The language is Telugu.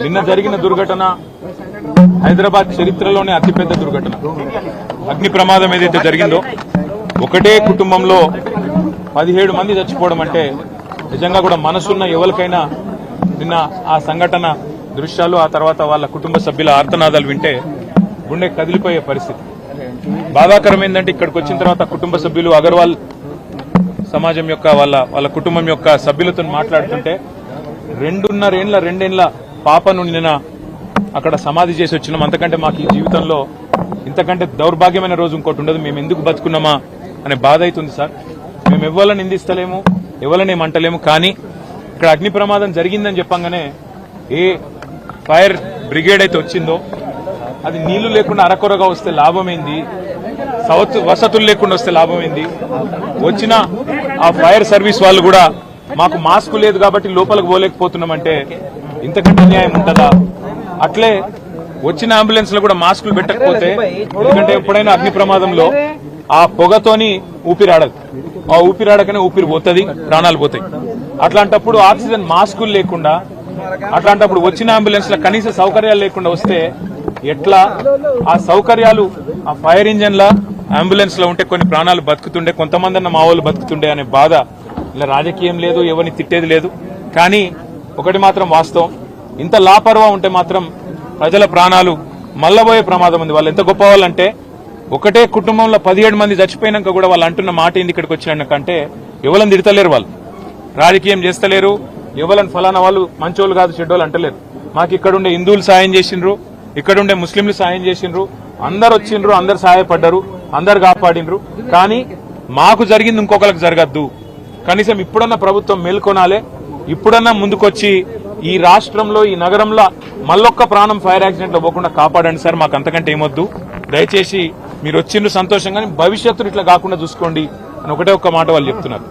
నిన్న జరిగిన దుర్ఘటన హైదరాబాద్ చరిత్రలోనే అతిపెద్ద దుర్ఘటన. అగ్ని ప్రమాదం ఏదైతే జరిగిందో ఒకటే కుటుంబంలో 17 మంది చచ్చిపోవడం అంటే నిజంగా కూడా మనసున్న ఎవరికైనా నిన్న ఆ సంఘటన దృశ్యాలు ఆ తర్వాత వాళ్ళ కుటుంబ సభ్యుల ఆర్తనాదాలు వింటే గుండె కదిలిపోయే పరిస్థితి. బాధాకరం ఏంటంటే ఇక్కడికి వచ్చిన తర్వాత కుటుంబ సభ్యులు అగర్వాల్ సమాజం యొక్క వాళ్ళ కుటుంబం యొక్క సభ్యులతో మాట్లాడుతుంటే 2.5 పాపను నిన్న అక్కడ సమాధి చేసి వచ్చినాం. అంతకంటే మాకు ఈ జీవితంలో ఇంతకంటే దౌర్భాగ్యమైన రోజు ఇంకోటి ఉండదు. మేము ఎందుకు బతుకున్నామా అనే బాధ అవుతుంది సార్. మేము ఎవరిని నిందిస్తలేము, ఎవరిని ఏమంటలేము. కానీ ఇక్కడ అగ్ని ప్రమాదం జరిగిందని చెప్పంగానే ఏ ఫైర్ బ్రిగేడ్ అయితే వచ్చిందో అది నీళ్లు లేకుండా అరకొరగా వస్తే లాభమైంది, వసతులు లేకుండా వస్తే లాభమైంది. వచ్చిన ఆ ఫైర్ సర్వీస్ వాళ్ళు కూడా మాకు మాస్క్ లేదు కాబట్టి లోపలికి పోలేకపోతున్నామంటే ఇంతకంటే న్యాయం ఉంటుందా? అట్లే వచ్చిన అంబులెన్స్ లో కూడా మాస్కులు పెట్టకపోతే, ఎందుకంటే ఎప్పుడైనా అగ్ని ప్రమాదంలో ఆ పొగతోని ఊపిరాడదు, ఆ ఊపిరాడకనే ఊపిరి పోతుంది, ప్రాణాలు పోతాయి. అట్లాంటప్పుడు ఆక్సిజన్ మాస్కులు లేకుండా, అట్లాంటప్పుడు వచ్చిన అంబులెన్స్ లో కనీస సౌకర్యాలు లేకుండా వస్తే ఎట్లా? ఆ సౌకర్యాలు ఆ ఫైర్ ఇంజన్ లా అంబులెన్స్ లో ఉంటే కొన్ని ప్రాణాలు బతుకుతుండే, కొంతమంది అన్న మా వాళ్ళు బతుకుతుండే అనే బాధ. ఇలా రాజకీయం లేదు, ఎవరిని తిట్టేది లేదు. కానీ ఒకటి మాత్రం వాస్తవం, ఇంత లాపర్వా ఉంటే మాత్రం ప్రజల ప్రాణాలు మల్లబోయే ప్రమాదం ఉంది. వాళ్ళు ఎంత గొప్ప వాళ్ళంటే ఒకటే కుటుంబంలో 17 మంది చచ్చిపోయినాక కూడా వాళ్ళు అంటున్న మాట ఏంది ఇక్కడికి వచ్చినాకంటే ఎవరిని తిడతలేరు, వాళ్ళు రాజకీయం చేస్తలేరు, ఎవరిని ఫలానా వాళ్ళు మంచోళ్ళు కాదు చెడ్డోళ్ళు అంటలేరు. మాకు ఇక్కడుండే హిందువులు సాయం చేసిండ్రు, ఇక్కడుండే ముస్లింలు సాయం చేసిండ్రు, అందరు వచ్చిండ్రు, అందరు సహాయపడ్డారు, అందరు కాపాడిండ్రు. కానీ మాకు జరిగింది ఇంకొకరికి జరగద్దు. కనీసం ఇప్పుడన్నా ప్రభుత్వం మేల్కొనాలే, ఇప్పుడన్నా ముందుకొచ్చి ఈ రాష్ట్రంలో ఈ నగరంలో మళ్ళొక్క ప్రాణం ఫైర్ యాక్సిడెంట్ లో పోకుండా కాపాడండి సార్. మాకు అంతకంటే ఏమొద్దు. దయచేసి మీరు వచ్చిండ్రు సంతోషంగా, భవిష్యత్తును ఇట్లా కాకుండా చూసుకోండి అని ఒకటే ఒక్క మాట వాళ్ళు చెప్తున్నారు.